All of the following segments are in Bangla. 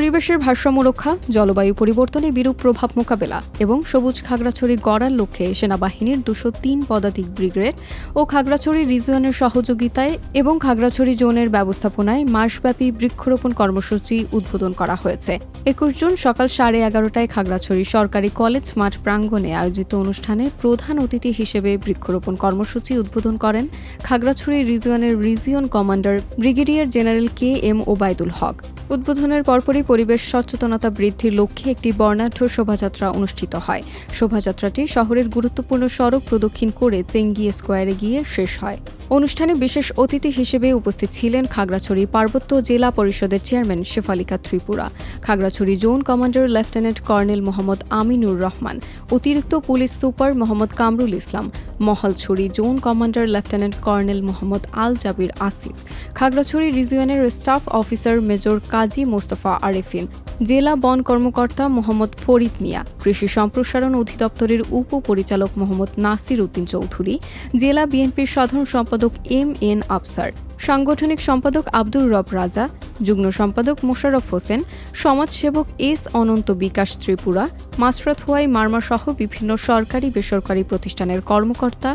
পরিবেশের ভারসাম্য রক্ষা, জলবায়ু পরিবর্তনে বিরূপ প্রভাব মোকাবেলা এবং সবুজ খাগড়াছড়ি গড়ার লক্ষ্যে সেনাবাহিনীর 203 পদাতিক ব্রিগেড ও খাগড়াছড়ি রিজিয়নের সহযোগিতায় এবং খাগড়াছড়ি জোনের ব্যবস্থাপনায় মাসব্যাপী বৃক্ষরোপণ কর্মসূচি উদ্বোধন করা হয়েছে। 21 জুন সকাল 11:30টায় খাগড়াছড়ি সরকারি কলেজ মাঠ প্রাঙ্গণে আয়োজিত অনুষ্ঠানে প্রধান অতিথি হিসেবে বৃক্ষরোপণ কর্মসূচি উদ্বোধন করেন খাগড়াছড়ি রিজিয়নের region commander brigadier general KM Obaidul Haque. উদ্বোধনের পরপরই পরিবেশ সচেতনতা বৃদ্ধির লক্ষ্যে একটি বর্ণাঢ্য শোভাযাত্রা অনুষ্ঠিত হয়। শোভাযাত্রাটি শহরের গুরুত্বপূর্ণ সড়ক প্রদক্ষিণ করে চেঙ্গি স্কোয়ারে গিয়ে শেষ হয়। অনুষ্ঠানে বিশেষ অতিথি হিসেবে উপস্থিত ছিলেন খাগড়াছড়ি পার্বত্য জেলা পরিষদের chairman Shefalika Tripura, Khagrachhari zone commander lieutenant colonel Mohammad Aminur Rahman, অতিরিক্ত police super Mohammad Kamrul Islam, Mahalchhari zone commander lieutenant colonel Mohammad Al Jabir Asif, Khagrachhari রিজিয়নের staff officer major Kazi Mostafa Arefin, জেলা বন কর্মকর্তা মোহাম্মদ ফরিদ মিয়া, কৃষি সম্প্রসারণ অধিদপ্তরের উপপরিচালক মোহাম্মদ নাসির উদ্দিন চৌধুরী, জেলা বিএনপির সাধারণ সম্পাদক MN আফসার, সাংগঠনিক সম্পাদক আব্দুর রব রাজা, যুগ্ম সম্পাদক মোশাররফ হোসেন, সমাজসেবক S অনন্ত বিকাশ ত্রিপুরা, মাসরাত হোয়াই মার্মা সহ বিভিন্ন সরকারি বেসরকারি প্রতিষ্ঠানের কর্মকর্তা,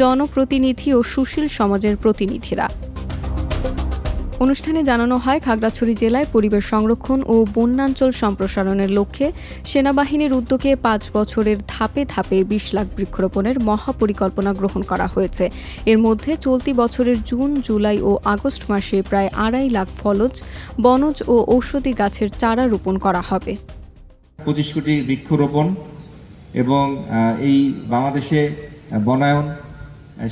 জনপ্রতিনিধি ও সুশীল সমাজের প্রতিনিধিরা। অনুষ্ঠানে জানানো হয়, খাগড়াছড়ি জেলায় পরিবেশ সংরক্ষণ ও বন্যাঞ্চল সম্প্রসারণের লক্ষ্যে সেনাবাহিনীর উদ্যোগে 5 বছরের ধাপে ধাপে 20 লাখ বৃক্ষরোপণের মহাপরিকল্পনা গ্রহণ করা হয়েছে। এর মধ্যে চলতি বছরের জুন, জুলাই ও আগস্ট মাসে প্রায় 2.5 লাখ ফলজ, বনজ ও ঔষধি গাছের চারা রোপণ করা হবে। 25 কোটি বৃক্ষরোপণ এবং এই বাংলাদেশে বনায়ন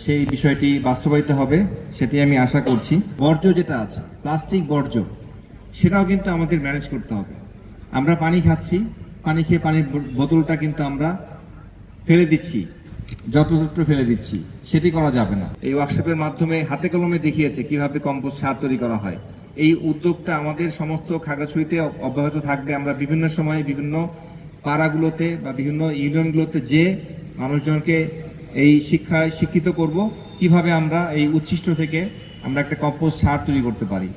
সেই বিষয়টি বাস্তবায়িত হবে, সেটি আমি আশা করছি। বর্জ্য যেটা আছে, প্লাস্টিক বর্জ্য, সেটাও কিন্তু আমাদের ম্যানেজ করতে হবে। আমরা পানি খাচ্ছি, পানি খেয়ে পানির বোতলটা কিন্তু আমরা ফেলে দিচ্ছি, যত্রতত্র ফেলে দিচ্ছি, সেটি করা যাবে না। এই ওয়ার্কশপের মাধ্যমে হাতে কলমে দেখিয়েছে কিভাবে কম্পোস্ট সার তৈরি করা হয়। এই উদ্যোগটা আমাদের সমস্ত খাগড়াছড়িতে অব্যাহত থাকবে। আমরা বিভিন্ন সময়ে বিভিন্ন পাড়াগুলোতে বা বিভিন্ন ইউনিয়নগুলোতে যে মানুষজনকে এই শিক্ষায় শিক্ষিত করব কিভাবে আমরা এই উচ্ছিষ্ট থেকে আমরা একটা কম্পোস্ট সার তৈরি করতে পারি।